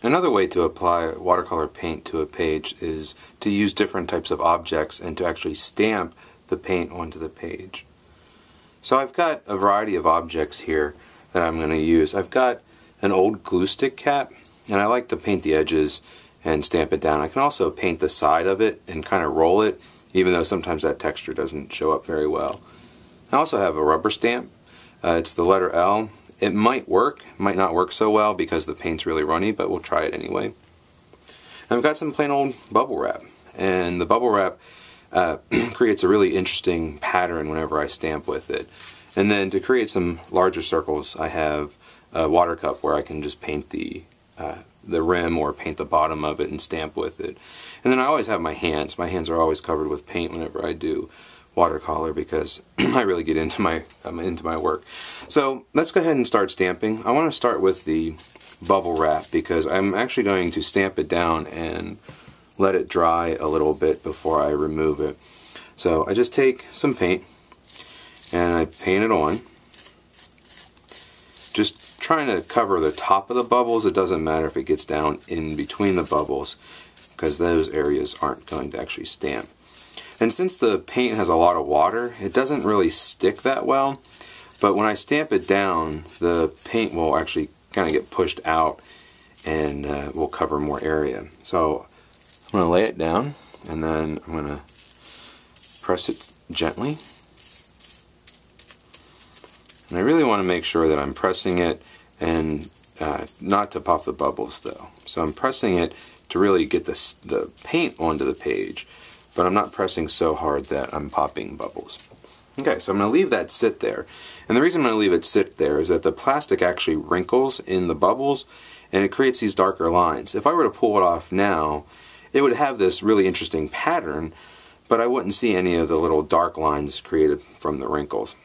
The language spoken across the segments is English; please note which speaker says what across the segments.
Speaker 1: Another way to apply watercolor paint to a page is to use different types of objects and to actually stamp the paint onto the page. So I've got a variety of objects here that I'm going to use. I've got an old glue stick cap, and I like to paint the edges and stamp it down. I can also paint the side of it and kind of roll it, even though sometimes that texture doesn't show up very well. I also have a rubber stamp. It's the letter L. It might work, might not work so well because the paint's really runny, but we'll try it anyway. And I've got some plain old bubble wrap, and the bubble wrap creates a really interesting pattern whenever I stamp with it. And then to create some larger circles, I have a water cup where I can just paint the rim or paint the bottom of it and stamp with it. And then I always have my hands. My hands are always covered with paint whenever I do watercolor because I really get into my work. So let's go ahead and start stamping. I want to start with the bubble wrap because I'm actually going to stamp it down and let it dry a little bit before I remove it. So I just take some paint and I paint it on, just trying to cover the top of the bubbles. It doesn't matter if it gets down in between the bubbles because those areas aren't going to actually stamp. And since the paint has a lot of water, it doesn't really stick that well, but when I stamp it down, the paint will actually kind of get pushed out and will cover more area. So I'm going to lay it down and then I'm going to press it gently. And I really want to make sure that I'm pressing it and not to pop the bubbles though. So I'm pressing it to really get the paint onto the page, but I'm not pressing so hard that I'm popping bubbles. Okay, so I'm going to leave that sit there. And the reason I'm going to leave it sit there is that the plastic actually wrinkles in the bubbles and it creates these darker lines. If I were to pull it off now, it would have this really interesting pattern, but I wouldn't see any of the little dark lines created from the wrinkles.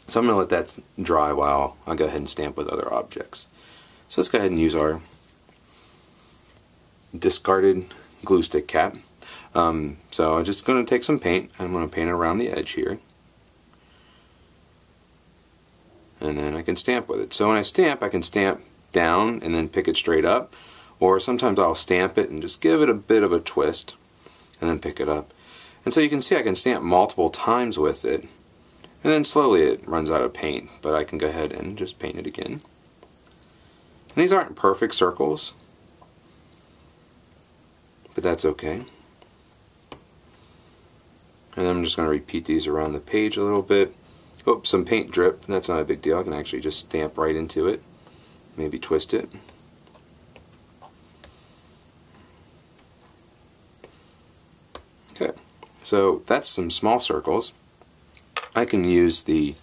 Speaker 1: So I'm going to let that dry while I'll go ahead and stamp with other objects. So let's go ahead and use our discarded glue stick cap. So I'm just going to take some paint and I'm going to paint it around the edge here. And then I can stamp with it. So when I stamp, I can stamp down and then pick it straight up. Or sometimes I'll stamp it and just give it a bit of a twist and then pick it up. And so you can see I can stamp multiple times with it. And then slowly it runs out of paint, but I can go ahead and just paint it again. And these aren't perfect circles, but that's okay. And then I'm just going to repeat these around the page a little bit. Oops, some paint drip. That's not a big deal. I can actually just stamp right into it. Maybe twist it. Okay, so that's some small circles. I can use the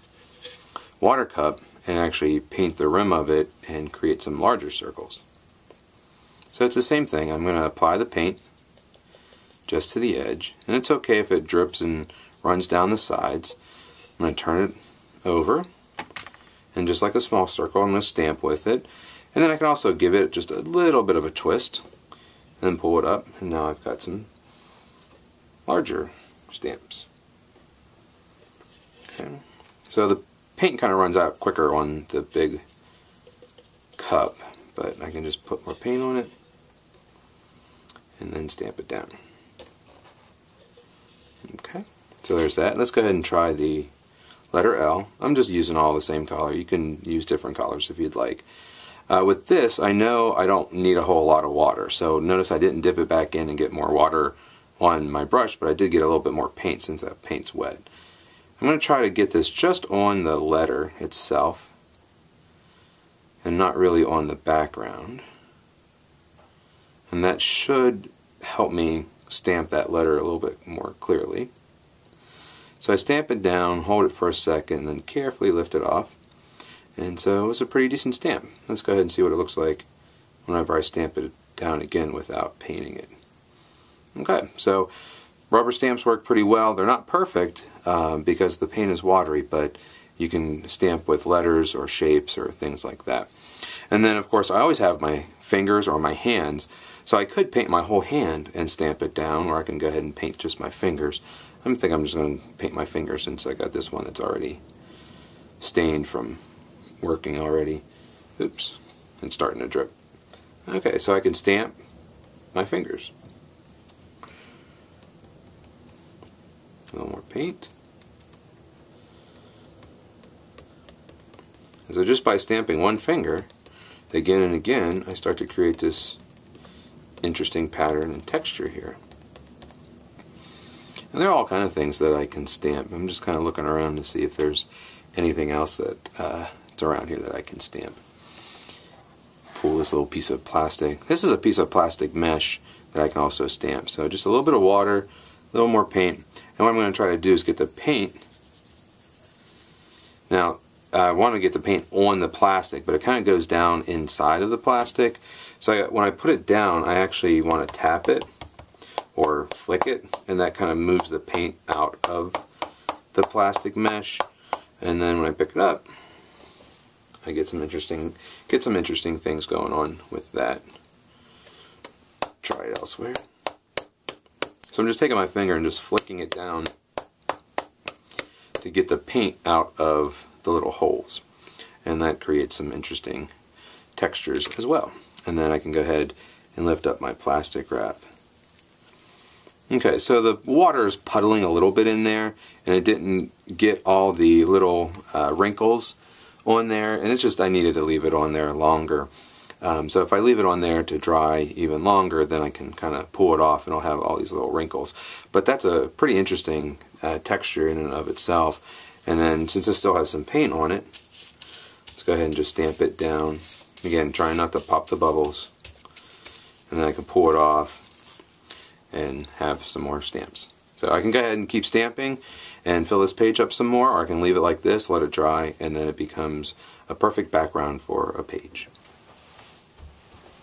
Speaker 1: water cup and actually paint the rim of it and create some larger circles. So it's the same thing. I'm going to apply the paint just to the edge, and it's okay if it drips and runs down the sides. I'm going to turn it over, and just like a small circle, I'm going to stamp with it. And then I can also give it just a little bit of a twist, and then pull it up, and now I've got some larger stamps. Okay. So the paint kind of runs out quicker on the big cup, but I can just put more paint on it and then stamp it down. Okay, so there's that. Let's go ahead and try the letter L. I'm just using all the same color. You can use different colors if you'd like. With this, I know I don't need a whole lot of water, so notice I didn't dip it back in and get more water on my brush, but I did get a little bit more paint since that paint's wet. I'm going to try to get this just on the letter itself and not really on the background. And that should help me stamp that letter a little bit more clearly. So I stamp it down, hold it for a second, then carefully lift it off. And so it was a pretty decent stamp. Let's go ahead and see what it looks like whenever I stamp it down again without painting it. Okay, so rubber stamps work pretty well. They're not perfect because the paint is watery, but you can stamp with letters or shapes or things like that. And then of course I always have my fingers or my hands, so I could paint my whole hand and stamp it down, or I can go ahead and paint just my fingers. I think I'm just going to paint my fingers since I got this one that's already stained from working already. Oops, it's starting to drip. Okay, so I can stamp my fingers. A little more paint. So just by stamping one finger again and again, I start to create this interesting pattern and texture here. And there are all kind of things that I can stamp. I'm just kind of looking around to see if there's anything else that it's around here that I can stamp. Pull this little piece of plastic. This is a piece of plastic mesh that I can also stamp. So just a little bit of water, a little more paint, and what I'm going to try to do is get the paint. Now I want to get the paint on the plastic, but it kind of goes down inside of the plastic. So when I put it down, I actually want to tap it or flick it, and that kind of moves the paint out of the plastic mesh. And then when I pick it up, I get some interesting things going on with that. Try it elsewhere. So I'm just taking my finger and just flicking it down to get the paint out of the little holes, and that creates some interesting textures as well. And then I can go ahead and lift up my plastic wrap. Okay, so the water is puddling a little bit in there, and it didn't get all the little wrinkles on there, and it's just I needed to leave it on there longer. So if I leave it on there to dry even longer, then I can kind of pull it off and I'll have all these little wrinkles. But that's a pretty interesting texture in and of itself. And then since it still has some paint on it, let's go ahead and just stamp it down. Again, trying not to pop the bubbles. And then I can pull it off and have some more stamps. So I can go ahead and keep stamping and fill this page up some more, or I can leave it like this, let it dry, and then it becomes a perfect background for a page.